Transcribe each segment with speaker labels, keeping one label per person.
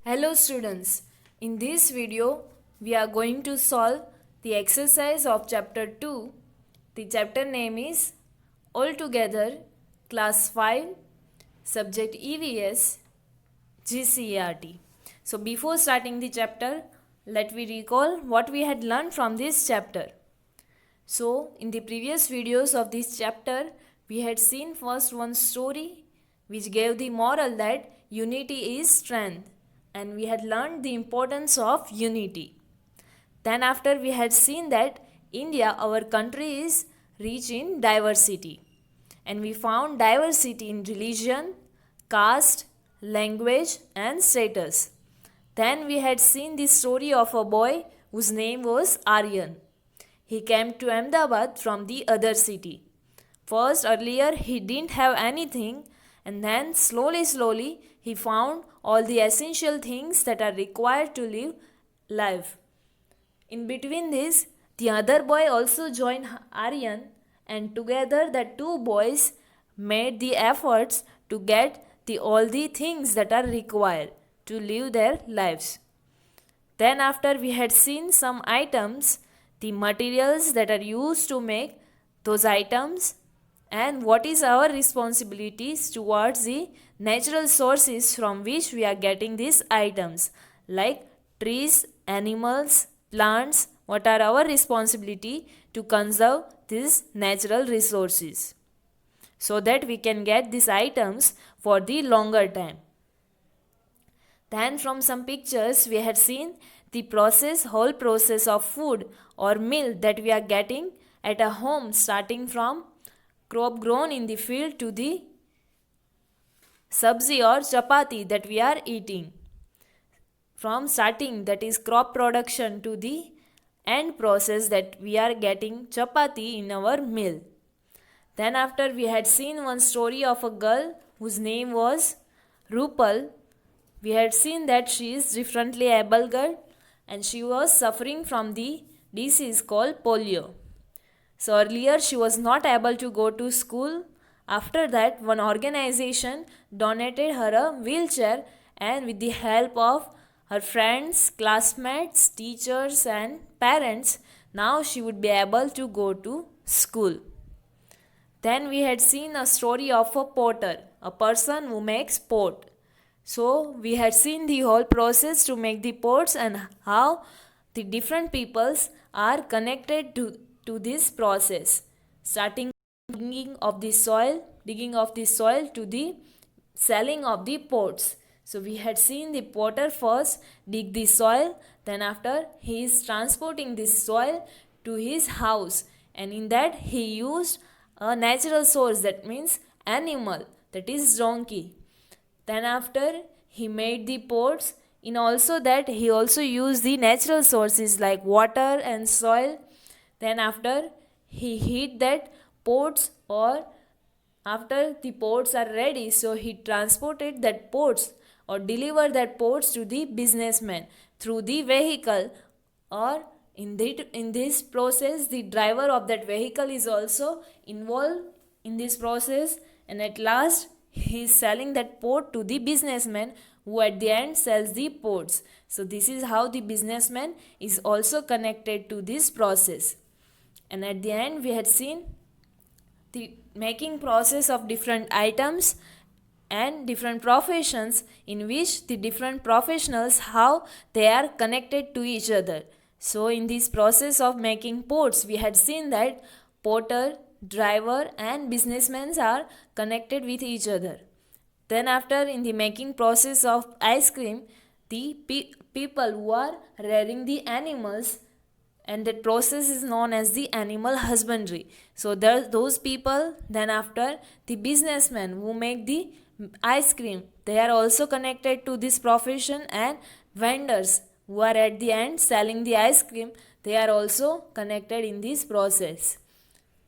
Speaker 1: Hello students, in this video we are going to solve the exercise of chapter 2. The chapter name is Altogether Class 5 Subject EVS GCERT. So before starting the chapter, let me recall what we had learned from this chapter. So in the previous videos of this chapter, we had seen first one story which gave the moral that unity is strength, and we had learned the importance of unity. Then after we had seen that India, our country, is rich in diversity, and we found diversity in religion, caste, language and status. Then we had seen the story of a boy whose name was Aryan. He came to Ahmedabad from the other city. First, earlier he didn't have anything, and then slowly he found all the essential things that are required to live life. In between this, the other boy also joined Aryan, and together the two boys made the efforts to get all the things that are required to live their lives. Then after we had seen some items, the materials that are used to make those items, and what is our responsibilities towards the natural sources from which we are getting these items, like trees, animals, plants. What are our responsibility to conserve these natural resources so that we can get these items for the longer time. Then from some pictures we had seen the whole process of food or meal that we are getting at a home, starting from crop grown in the field to the sabzi or chapati that we are eating. From starting, that is crop production, to the end process that we are getting chapati in our meal. Then after we had seen one story of a girl whose name was Rupal. We had seen that she is differently able girl and she was suffering from the disease called polio. So earlier she was not able to go to school. After that, one organization donated her a wheelchair, and with the help of her friends, classmates, teachers and parents, now she would be able to go to school. Then we had seen a story of a potter, a person who makes pot. So we had seen the whole process to make the pots and how the different peoples are connected to this process, starting digging of the soil to the selling of the pots. So we had seen the potter first dig the soil, then after he is transporting this soil to his house, and in that he used a natural source, that means animal, that is donkey. Then after he made the pots, in also that he also used the natural sources like water and soil. Then after he heat that pots, or after the pots are ready, so he transported that pots or delivered that pots to the businessman through the vehicle, or in this process the driver of that vehicle is also involved in this process, and at last he is selling that pot to the businessman who at the end sells the pots. So this is how the businessman is also connected to this process. And at the end we had seen the making process of different items and different professions, in which the different professionals, how they are connected to each other. So in this process of making pots, we had seen that potter, driver and businessmen are connected with each other. Then after, in the making process of ice cream, the people who are rearing the animals, and that process is known as the animal husbandry. So those people, then after the businessmen who make the ice cream, they are also connected to this profession, and vendors who are at the end selling the ice cream, they are also connected in this process.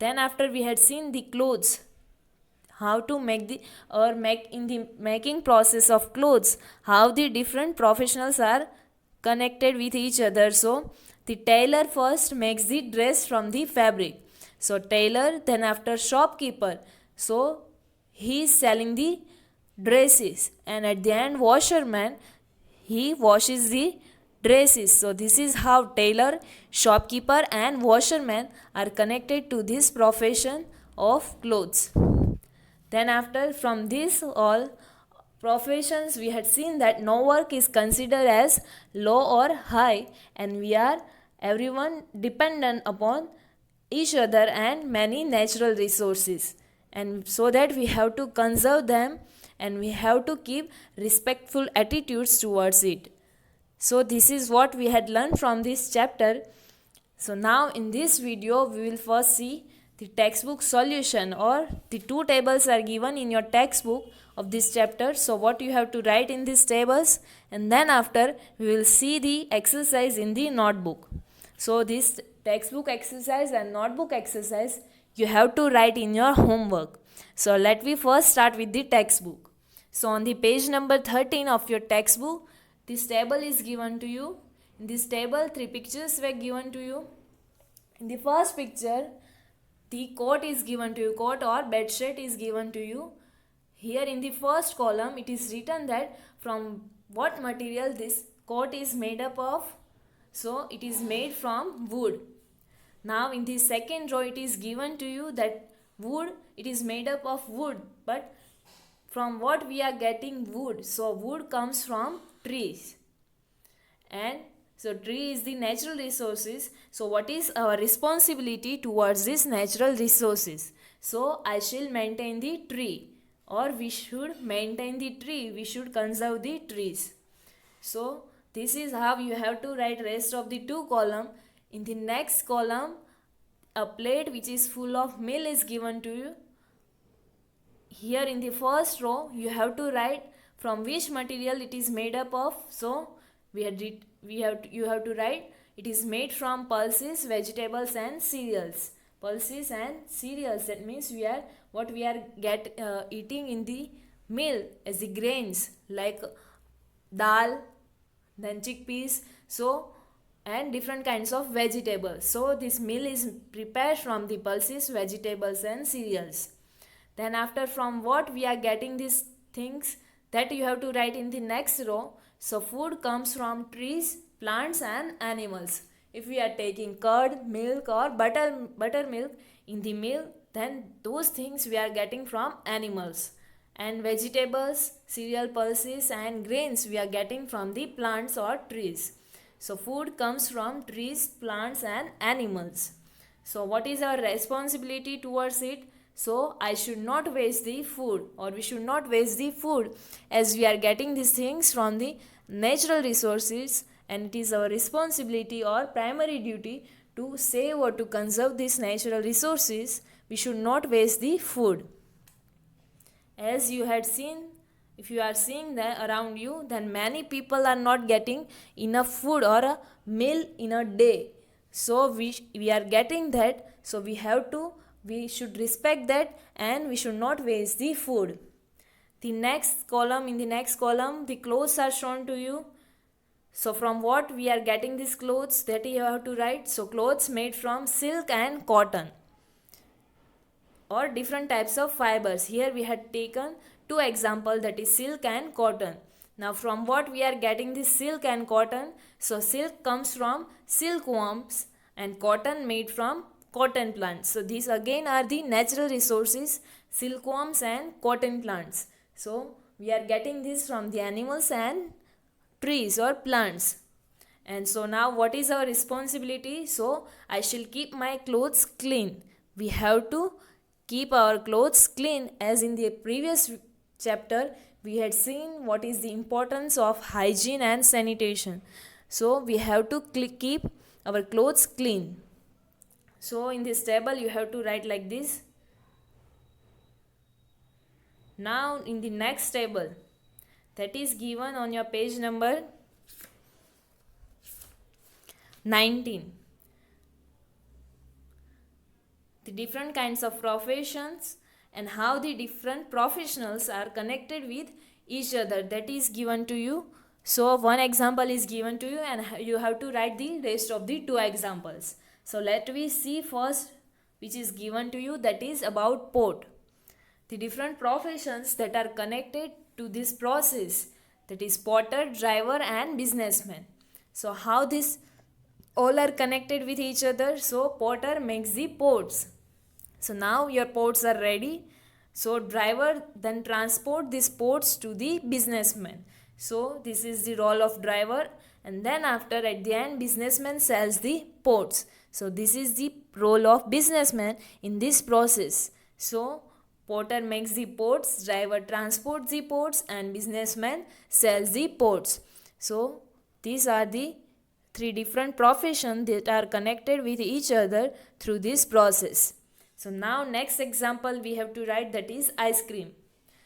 Speaker 1: Then after we had seen the clothes, how to make in the making process of clothes, how the different professionals are connected with each other. So the tailor first makes the dress from the fabric. So tailor, then after shopkeeper, so he is selling the dresses, and at the end washerman, he washes the dresses. So this is how tailor, shopkeeper and washerman are connected to this profession of clothes. Then after, from this all professions, we had seen that no work is considered as low or high, and we are everyone dependent upon each other and many natural resources, and so that we have to conserve them and we have to keep respectful attitudes towards it. So this is what we had learned from this chapter. So now in this video we will first see the textbook solution, or the two tables are given in your textbook of this chapter. So what you have to write in these tables, and then after we will see the exercise in the notebook. So this textbook exercise and notebook exercise you have to write in your homework. So let me first start with the textbook. So on the page number 13 of your textbook, this table is given to you. In this table, 3 pictures were given to you. In the first picture, the coat is given to you, coat or bedsheet is given to you. Here in the first column, it is written that from what material this coat is made up of. So it is made from wood. Now in the second row, it is given to you that wood, it is made up of wood, but from what we are getting wood? So wood comes from trees, and so tree is the natural resources. So what is our responsibility towards these natural resources? So I shall maintain the tree, or we should maintain the tree, we should conserve the trees. So this is how you have to write rest of the two column. In the next column, a plate which is full of meal is given to you. Here in the first row, you have to write from which material it is made up of. So you have to write it is made from pulses, vegetables and cereals. Pulses and cereals, that means we are eating in the meal as the grains like dal, then chickpeas, so and different kinds of vegetables. So this meal is prepared from the pulses, vegetables and cereals. Then after, from what we are getting these things, that you have to write in the next row. So food comes from trees, plants and animals. If we are taking curd, milk or buttermilk in the meal, then those things we are getting from animals. And vegetables, cereal, pulses and grains we are getting from the plants or trees. So food comes from trees, plants and animals. So what is our responsibility towards it? So I should not waste the food, or we should not waste the food, as we are getting these things from the natural resources, and it is our responsibility or primary duty to save or to conserve these natural resources. We should not waste the food. As you had seen, if you are seeing that around you, then many people are not getting enough food or a meal in a day. So we are getting that, so we should respect that and we should not waste the food. In the next column, the clothes are shown to you. So from what we are getting these clothes, that you have to write. So clothes made from silk and cotton, or different types of fibers. Here we had taken two examples, that is silk and cotton. Now from what we are getting this silk and cotton? So silk comes from silkworms and cotton made from cotton plants. So these again are the natural resources, silkworms and cotton plants. So we are getting this from the animals and trees or plants. And so now what is our responsibility? So I shall keep my clothes clean. We have to keep our clothes clean, as in the previous chapter we had seen what is the importance of hygiene and sanitation. So we have to keep our clothes clean. So in this table you have to write like this. Now in the next table, that is given on your page number 19. The different kinds of professions and how the different professionals are connected with each other, that is given to you. So one example is given to you and you have to write the rest of the two examples. So let me see first which is given to you, that is about port. The different professions that are connected to this process, that is porter, driver and businessman. So how this all are connected with each other? So porter makes the pots. So now your pots are ready. So driver then transport these pots to the businessman. So this is the role of driver, and then after at the end businessman sells the pots. So this is the role of businessman in this process. So porter makes the pots, driver transports the pots and businessman sells the pots. So these are the three different professions that are connected with each other through this process. So now next example we have to write, that is ice cream.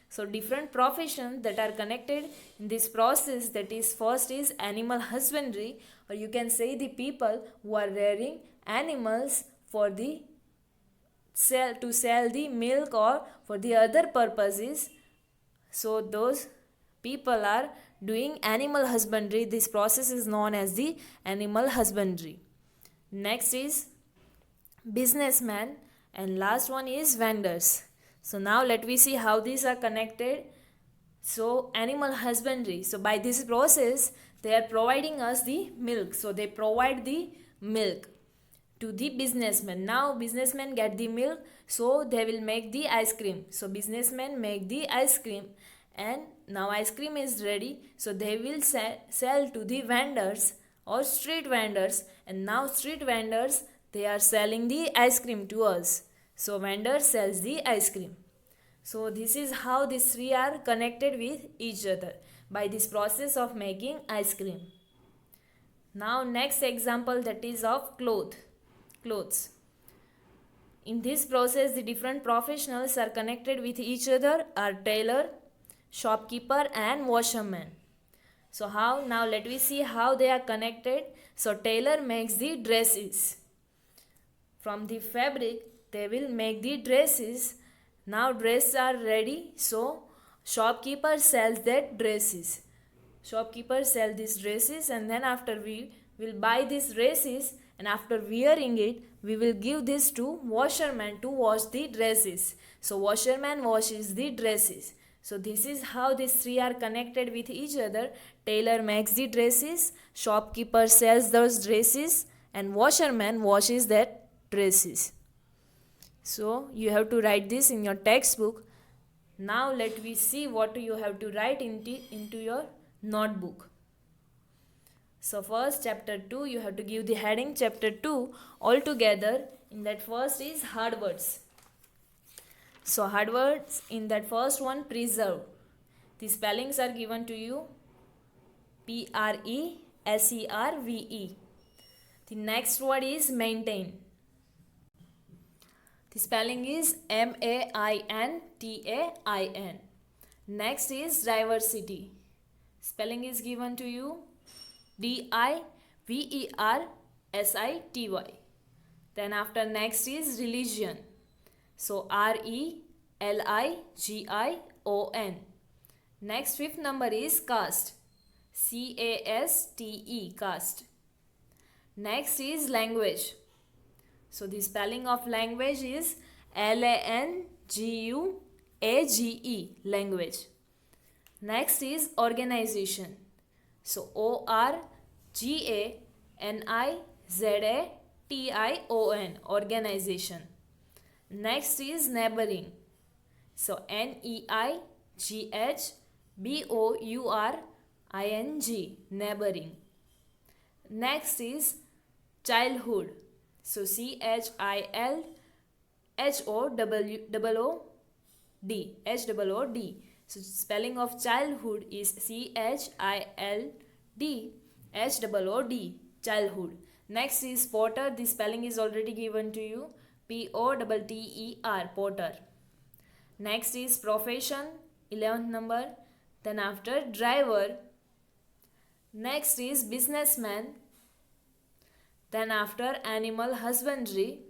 Speaker 1: So different professions that are connected in this process, that is first is animal husbandry, or you can say the people who are rearing animals for the to sell the milk or for the other purposes. So those people are doing animal husbandry. This process is known as the animal husbandry. Next is businessman, and last one is vendors. So now let we see how these are connected. So animal husbandry, so by this process they are providing us the milk. So they provide the milk to the businessman. Now businessmen get the milk, so they will make the ice cream. So businessmen make the ice cream, and now ice cream is ready, so they will sell to the vendors or street vendors, and now street vendors, they are selling the ice cream to us. So vendor sells the ice cream. So this is how these three are connected with each other by this process of making ice cream. Now next example, that is of clothes. In this process the different professionals are connected with each other, are tailor, shopkeeper and washerman. So how? Now let we see how they are connected. So tailor makes the dresses. From the fabric they will make the dresses. Now dresses are ready, so shopkeeper sells that dresses. Shopkeeper sell these dresses, and then after we will buy these dresses, and after wearing it we will give this to washerman to wash the dresses. So washerman washes the dresses. So this is how these three are connected with each other. Tailor makes the dresses, shopkeeper sells those dresses, and washerman washes that dresses. So you have to write this in your textbook. Now let we see what you have to write into your notebook. So first chapter 2, you have to give the heading chapter 2 altogether. In that first is hard words. So hard words, in that first one, preserve. The spellings are given to you, Preserve. The next word is maintain. The spelling is Maintain. Next is diversity. Spelling is given to you, Diversity. Then after next is religion. So Religion. Next fifth number is caste. Caste. Next is language. So the spelling of language is Language. Language. Next is organization. So Organization. Organization. Next is neighboring. So Neghbouring. Neighboring. Next is childhood. So Childhood. So spelling of childhood is Childhood. Childhood. Next is porter. The spelling is already given to you, Potter. Porter. Next is profession, 11th number. Then after driver. Next is businessman. Then after animal husbandry.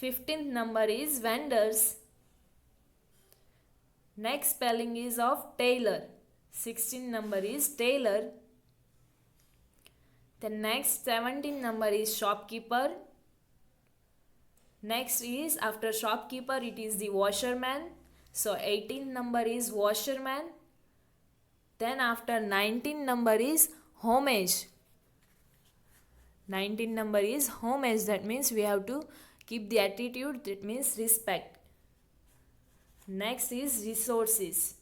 Speaker 1: 15th number is vendors. Next spelling is of tailor. 16th number is tailor. The next 17th number is shopkeeper. Next is after shopkeeper it is the washerman. So 18th number is washerman. Then after 19 number is homage. 19 number is homage, that means we have to keep the attitude, that means respect. Next is resources.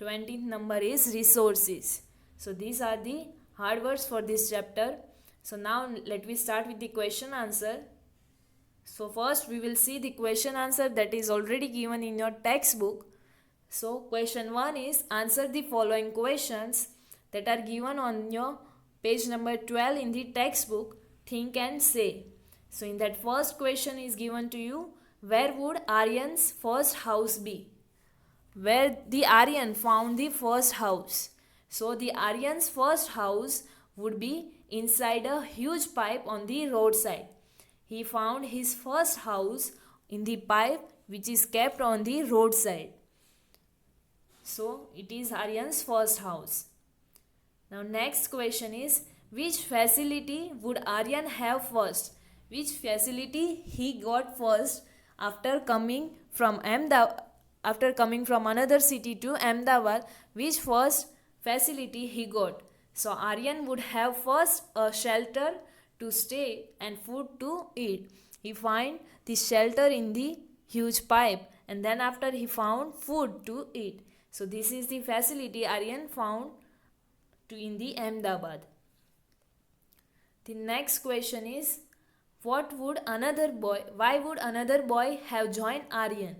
Speaker 1: 20th number is resources. So these are the hard words for this chapter. So now let me start with the question answer. So first we will see the question answer that is already given in your textbook. So question 1 is answer the following questions that are given on your page number 12 in the textbook. Think and say. So in that first question is given to you, where would Aryan's first house be? Where the Aryan found the first house. So the Aryan's first house would be inside a huge pipe on the roadside. He found his first house in the pipe which is kept on the roadside. So it is Aryan's first house. Now next question is, which facility would Aryan have first? Which facility he got first after coming from another city to Ahmedabad? Which first facility he got? So Aryan would have first a shelter to stay and food to eat. He find the shelter in the huge pipe, and then after he found food to eat. So this is the facility Aryan found in the Ahmedabad. The next question is, why would another boy have joined Aryan?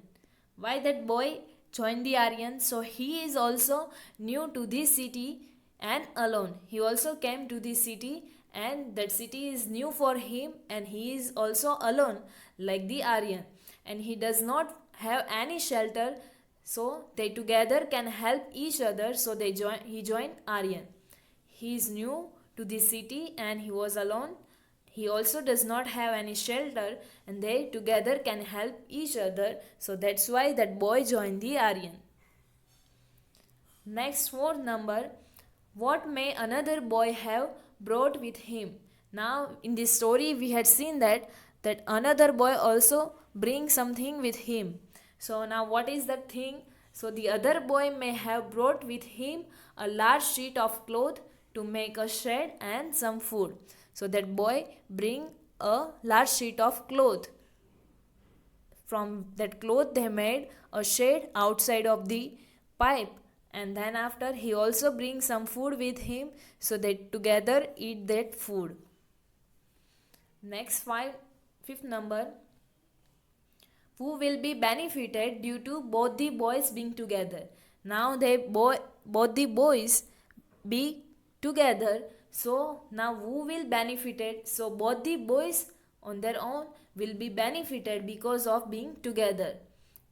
Speaker 1: Why that boy joined the Aryan? So he is also new to this city and alone. He also came to this city and that city is new for him, and he is also alone like the Aryan, and he does not have any shelter, so they together can help each other. So he joined Aryan. He is new to the city and he was alone. He also does not have any shelter, and they together can help each other. So that's why that boy joined the Aryan. Next, fourth number, what may another boy have brought with him? Now in this story we had seen that another boy also brings something with him. So now what is that thing? So the other boy may have brought with him a large sheet of cloth to make a shed and some food. So that boy bring a large sheet of cloth. From that cloth they made a shed outside of the pipe, and then after he also brings some food with him, so they together eat that food. Next, fifth number, who will be benefited due to both the boys being together? Now both the boys be together, so now who will benefited? So both the boys on their own will be benefited because of being together.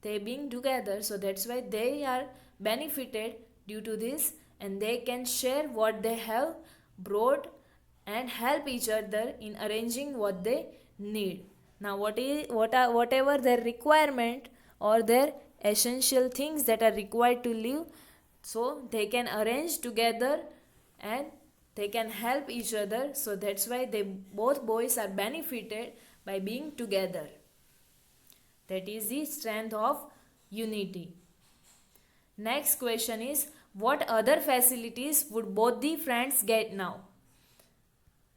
Speaker 1: They being together, so that's why they are benefited due to this, and they can share what they have brought and help each other in arranging what they need. Now whatever their requirement or their essential things that are required to live, so they can arrange together and they can help each other. So that's why both boys are benefited by being together. That is the strength of unity. Next question is, what other facilities would both the friends get now?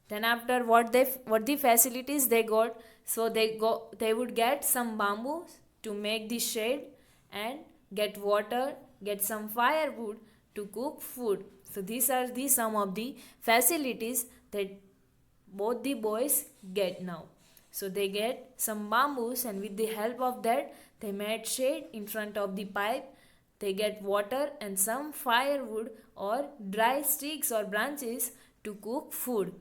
Speaker 1: Then after what the facilities they got, so they would get some bamboo to make the shade, and get water, get some firewood to cook food. So these are some of the facilities that both the boys get now. So they get some bamboos, and with the help of that they made shade in front of the pipe. They get water and some firewood or dry sticks or branches to cook food.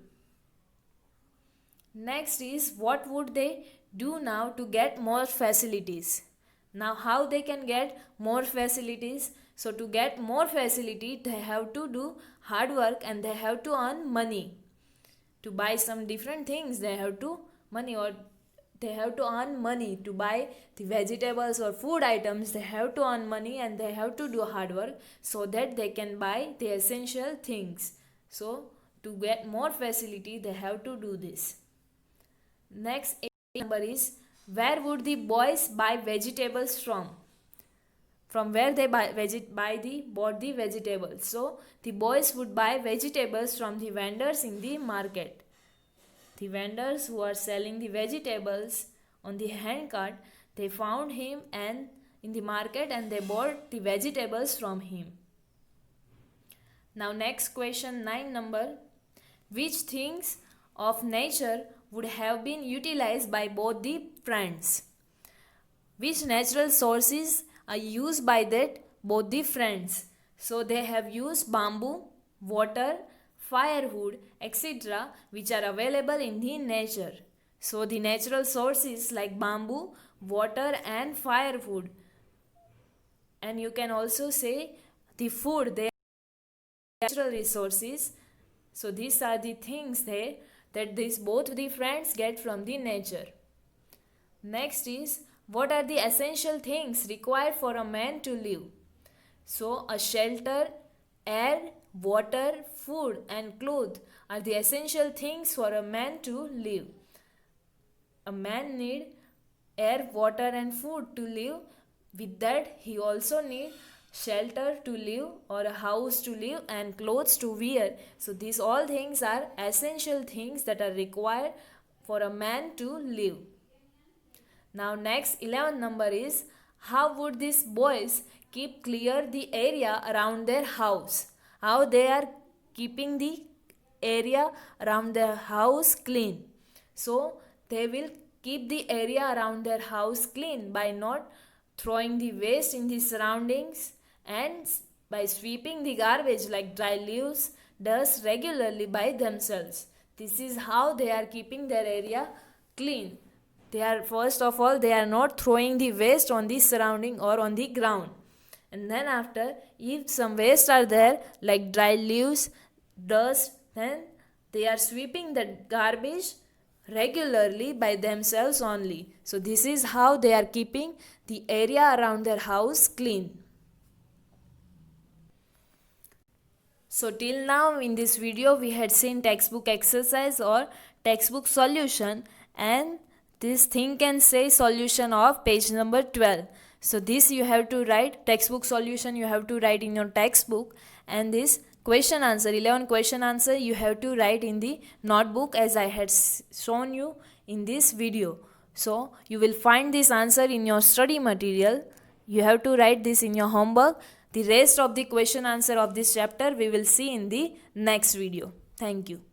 Speaker 1: Next is, what would they do now to get more facilities? Now how they can get more facilities? So to get more facility, they have to do hard work and they have to earn money. To buy some different things, they have to earn money. To buy the vegetables or food items, they have to earn money and they have to do hard work so that they can buy the essential things. So to get more facility, they have to do this. Next number is, where would the boys buy vegetables from? from where they bought the vegetables. So the boys would buy vegetables from the vendors in the market. The vendors who are selling the vegetables on the handcart, they found him and in the market and they bought the vegetables from him. Now next question 9 number. Which things of nature would have been utilized by both the friends? Which natural sources are used by both the friends? So they have used bamboo, water, firewood, etc., which are available in the nature. So the natural sources like bamboo, water and firewood. And you can also say the food, they are natural resources. So these are the things there that both the friends get from the nature. Next is, what are the essential things required for a man to live? So a shelter, air, water, food and clothes are the essential things for a man to live. A man need air, water and food to live. With that he also need shelter to live or a house to live and clothes to wear. So these all things are essential things that are required for a man to live. Now next 11th number is, how would these boys keep clear the area around their house? How they are keeping the area around their house clean? So they will keep the area around their house clean by not throwing the waste in the surroundings and by sweeping the garbage like dry leaves, dust regularly by themselves. This is how they are keeping their area clean. They are, first of all, they are not throwing the waste on the surrounding or on the ground. And then after, if some waste are there like dry leaves, dust, then they are sweeping the garbage regularly by themselves only. So this is how they are keeping the area around their house clean. So till now in this video we had seen textbook exercise or textbook solution, and this think and say solution of page number 12. So this you have to write, textbook solution you have to write in your textbook, and this question answer, 11 question answer you have to write in the notebook as I had shown you in this video. So you will find this answer in your study material. You have to write this in your homework. The rest of the question answer of this chapter we will see in the next video. Thank you.